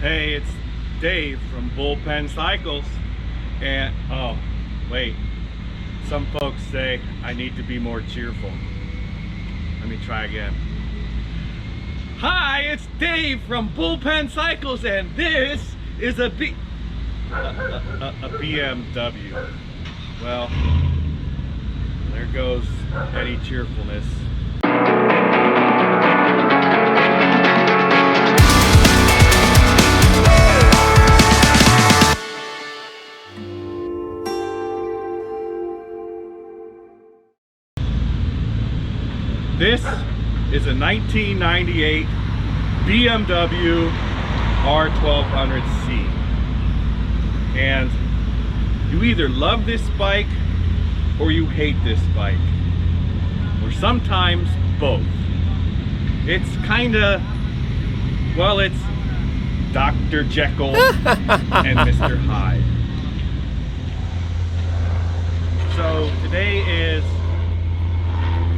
Hey, it's Dave from Bullpen Cycles. And, oh, wait. Some folks say I need to be more cheerful. Let me try again. Hi, it's Dave from Bullpen Cycles, and this is a BMW. Well, there goes any cheerfulness. This is a 1998 BMW R1200C, and you either love this bike or you hate this bike, or sometimes both. It's kinda, well, it's Dr. Jekyll and Mr. Hyde. So today is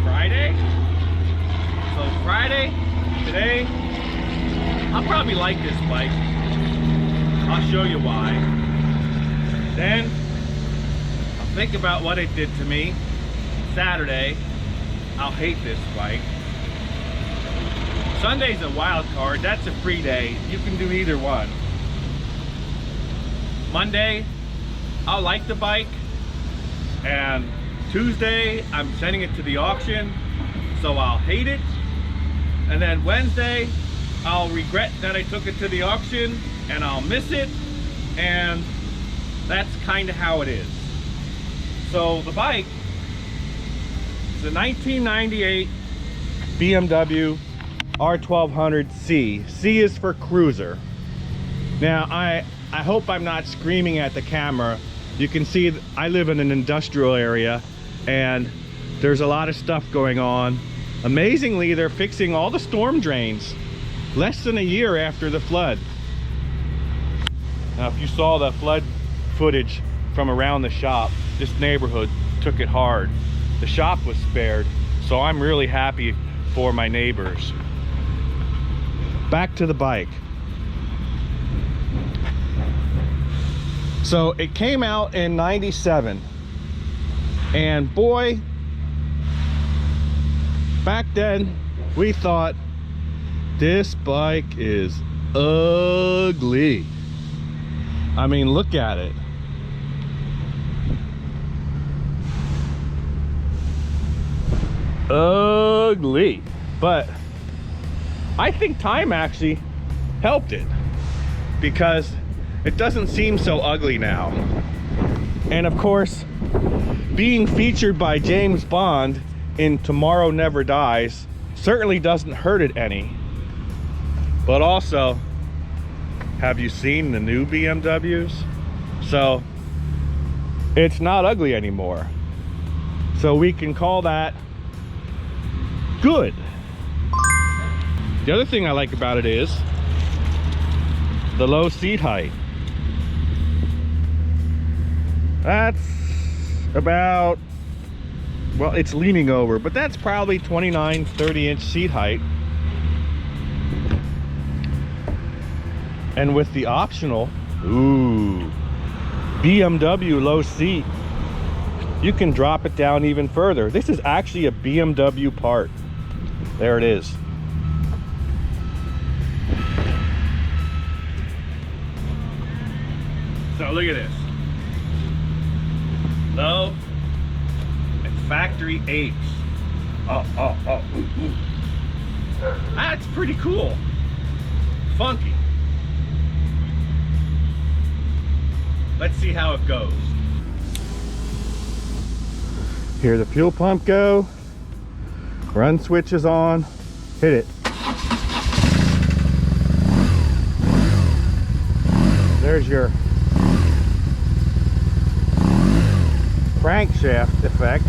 Friday. So Friday, today, I'll probably like this bike. I'll show you why. Then, I'll think about what it did to me. Saturday, I'll hate this bike. Sunday's a wild card, that's a free day. You can do either one. Monday, I'll like the bike. And Tuesday, I'm sending it to the auction, so I'll hate it. And then Wednesday, I'll regret that I took it to the auction and I'll miss it. And that's kind of how it is. So the bike is a 1998 BMW R1200C. C is for cruiser. Now, I hope I'm not screaming at the camera. You can see I live in an industrial area and there's a lot of stuff going on. Amazingly, they're fixing all the storm drains less than a year after the flood. Now, if you saw the flood footage from around the shop, this neighborhood took it hard. The shop was spared, so I'm really happy for my neighbors. Back to the bike. So it came out in '97, and boy, back then we thought this bike is ugly. I mean, look at it. Ugly. But I think time actually helped it, because it doesn't seem so ugly now. And of course, being featured by James Bond in Tomorrow Never Dies certainly doesn't hurt it any. But also, have you seen the new BMWs? So it's not ugly anymore. So we can call that good. The other thing I like about it is the low seat height. That's about, well, it's leaning over, but that's probably 29, 30-inch seat height. And with the optional, ooh, BMW low seat, you can drop it down even further. This is actually a BMW part. There it is. So look at this. Low and factory 8s. That's pretty cool. Funky. Let's see how it goes. Hear the fuel pump go. Run switch is on. Hit it. There's your crankshaft effect.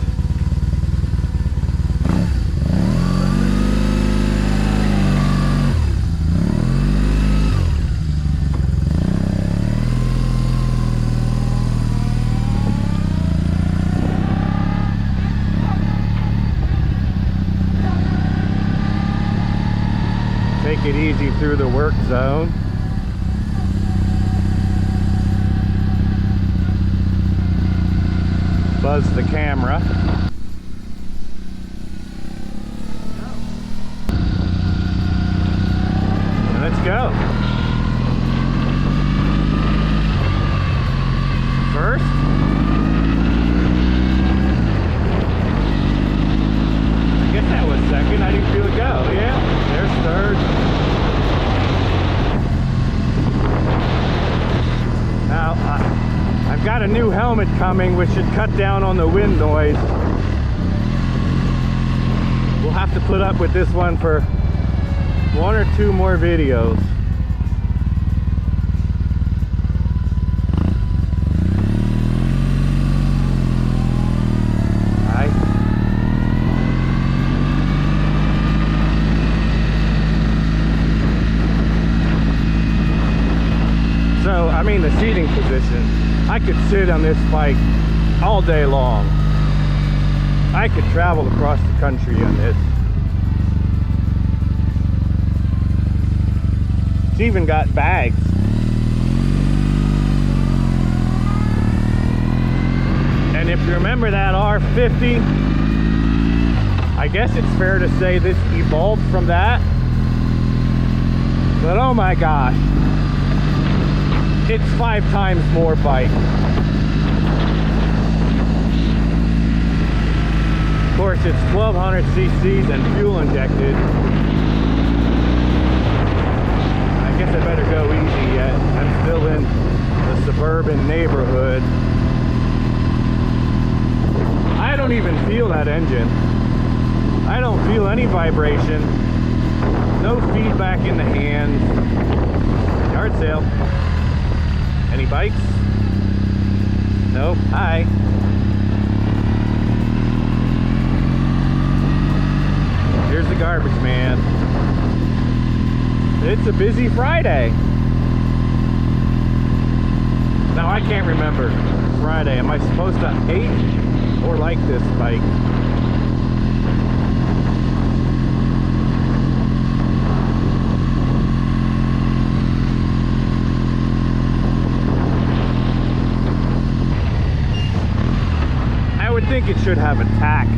Take it easy through the work zone. buzz the camera. Let's go. First, I guess that was second. I didn't feel it go. Yeah, there's third. Now, I've got a new helmet coming, which should cut down on the wind noise. We'll have to put up with this one for 1 or 2 more videos. Alright. So, I mean, the seating position, I could sit on this bike all day long. I could travel across the country on this. It's even got bags. And if you remember that R50, I guess it's fair to say this evolved from that. But oh my gosh, it's 5 times more bike. Of course, it's 1200 cc's and fuel injected. I guess I better go easy yet. I'm still in the suburban neighborhood. I don't even feel that engine. I don't feel any vibration. No feedback in the hands. Yard sale. Any bikes? Nope. Hi. Here's the garbage man. It's a busy Friday. Now I can't remember. Friday. Am I supposed to hate or like this bike? I would think it should have a tack,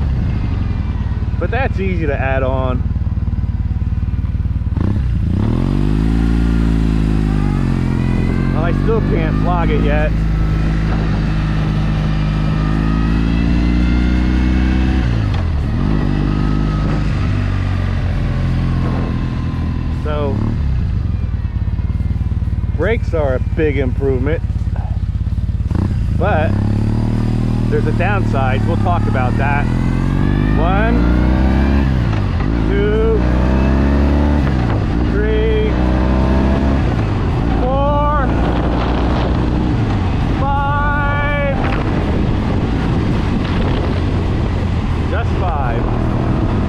but that's easy to add on. Well, I still can't flog it yet. So, brakes are a big improvement, but there's a downside. We'll talk about that. 1, 2, 3, 4, 5. Just 5.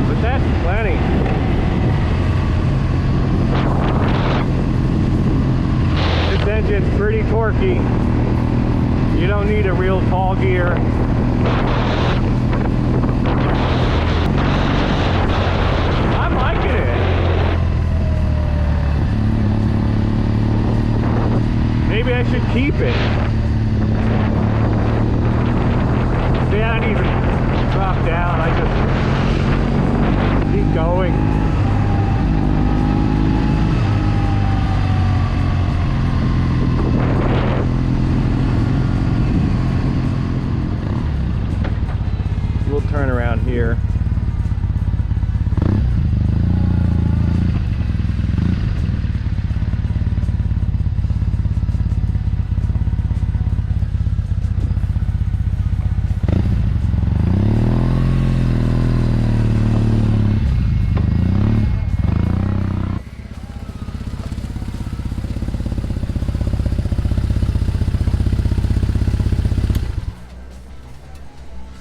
But that's plenty. This engine's pretty torquey. You don't need a real tall gear. I'm liking it. Maybe I should keep it. See, I didn't even drop down. I just keep going. We'll turn around here.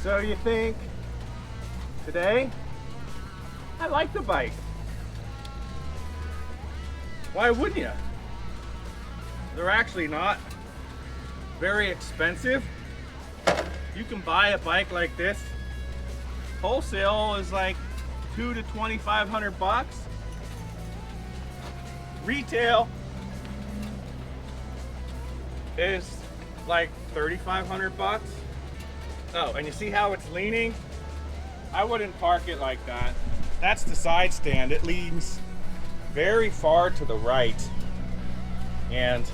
So you think today? I like the bike. Why wouldn't you? They're actually not very expensive. You can buy a bike like this. Wholesale is like $200 to $2,500. Retail is like $3,500. Oh, and you see how it's leaning? I wouldn't park it like that. That's the side stand. It leans very far to the right. And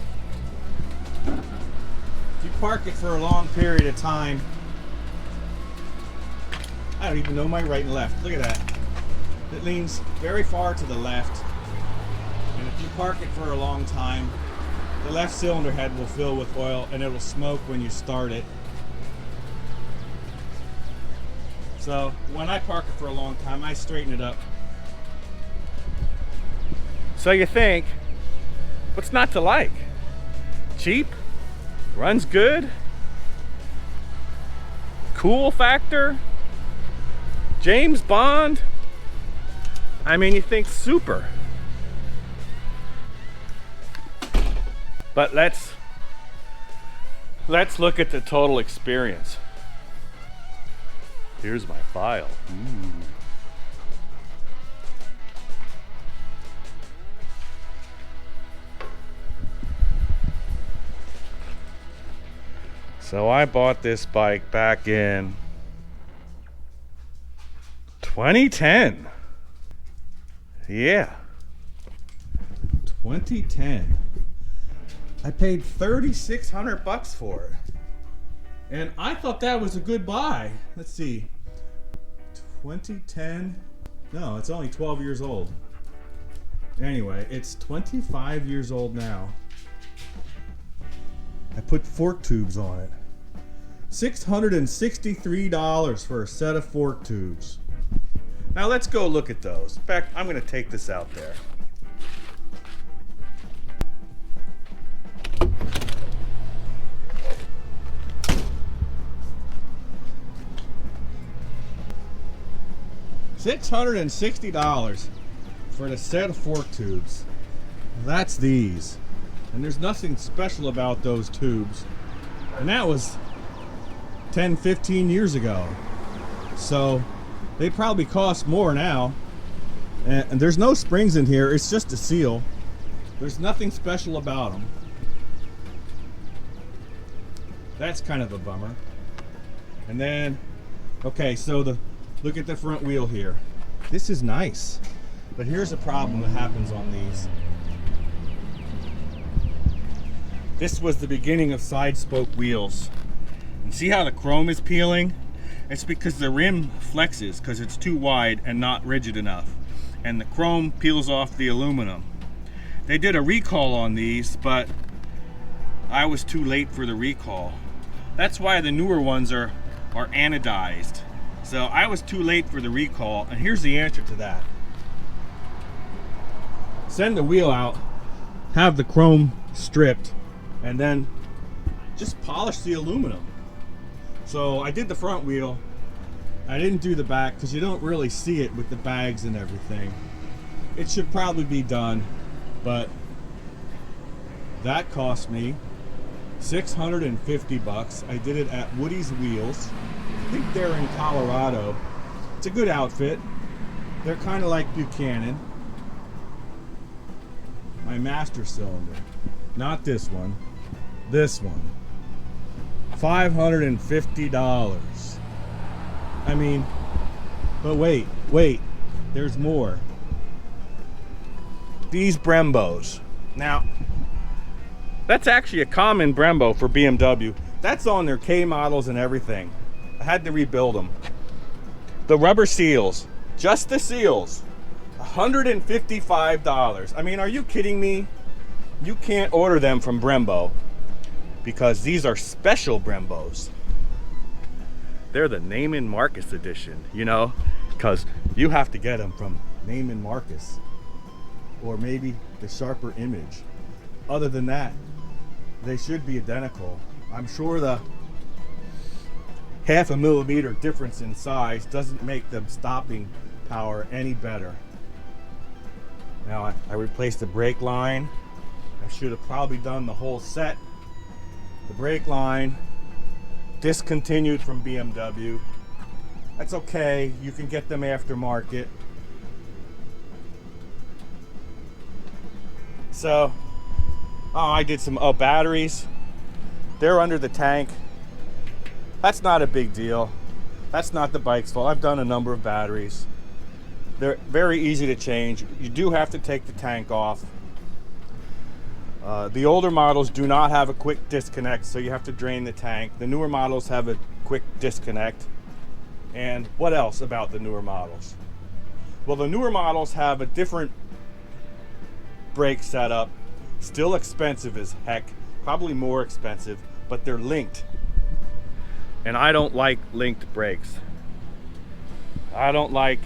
if you park it for a long period of time, I don't even know my right and left. Look at that. It leans very far to the left. And if you park it for a long time, the left cylinder head will fill with oil and it'll smoke when you start it. So when I park it for a long time, I straighten it up. So you think, what's not to like? Cheap, runs good, cool factor, James Bond. I mean, you think super. But let's look at the total experience. Here's my file. Ooh. So I bought this bike back in 2010. Yeah. 2010. I paid $3,600 for it. And I thought that was a good buy. Let's see. 2010. No, it's only 12 years old. Anyway, it's 25 years old now. I put fork tubes on it. $663 for a set of fork tubes. Now let's go look at those. In fact, I'm going to take this out there. $660 for the set of fork tubes. That's these. And there's nothing special about those tubes. And that was 10, 15 years ago. So they probably cost more now. And there's no springs in here. It's just a seal. There's nothing special about them. That's kind of a bummer. And then, okay, so look at the front wheel here. This is nice. But here's a problem that happens on these. This was the beginning of side spoke wheels. And see how the chrome is peeling? It's because the rim flexes because it's too wide and not rigid enough. And the chrome peels off the aluminum. They did a recall on these, but I was too late for the recall. That's why the newer ones are anodized. So I was too late for the recall, and here's the answer to that. Send the wheel out, have the chrome stripped, and then just polish the aluminum. So I did the front wheel. I didn't do the back because you don't really see it with the bags and everything. It should probably be done, but that cost me $650. I did it at Woody's Wheels. I think they're in Colorado. It's a good outfit. They're kind of like Buchanan. My master cylinder. Not this one. This one. $550. I mean, but wait. There's more. These Brembos. Now, that's actually a common Brembo for BMW. That's on their K models and everything. I had to rebuild them. The rubber seals, just the seals, $155. I mean, are you kidding me? You can't order them from Brembo because these are special Brembos. They're the Neiman Marcus edition, you know, because you have to get them from Neiman Marcus or maybe the Sharper Image. Other than that, they should be identical. I'm sure the half a millimeter difference in size doesn't make the stopping power any better. Now I replaced the brake line. I should have probably done the whole set. The brake line discontinued from BMW. That's okay, you can get them aftermarket. So, I did some batteries. They're under the tank. That's not a big deal. That's not the bike's fault. I've done a number of batteries. They're very easy to change. You do have to take the tank off. The older models do not have a quick disconnect, so you have to drain the tank. The newer models have a quick disconnect. And what else about the newer models? Well, the newer models have a different brake setup. Still expensive as heck, probably more expensive, but they're linked. And I don't like linked brakes. I don't like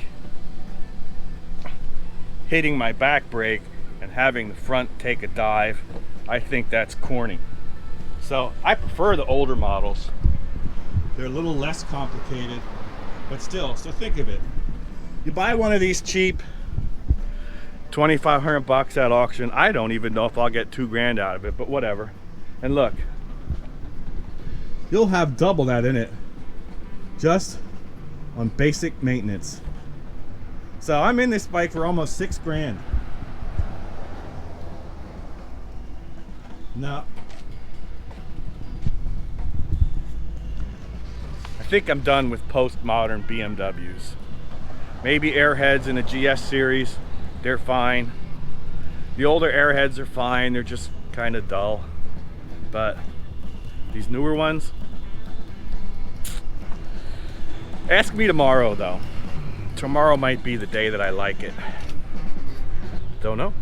hitting my back brake and having the front take a dive. I think that's corny. So I prefer the older models. They're a little less complicated, but still, so think of it. You buy one of these cheap, 2,500 bucks at auction. I don't even know if I'll get $2,000 out of it, but whatever. And look, you'll have double that in it just on basic maintenance. So I'm in this bike for almost $6,000. No, I think I'm done with postmodern BMWs. Maybe Airheads in the GS series, they're fine. The older Airheads are fine, they're just kind of dull. But these newer ones, ask me tomorrow though. Tomorrow might be the day that I like it. Don't know.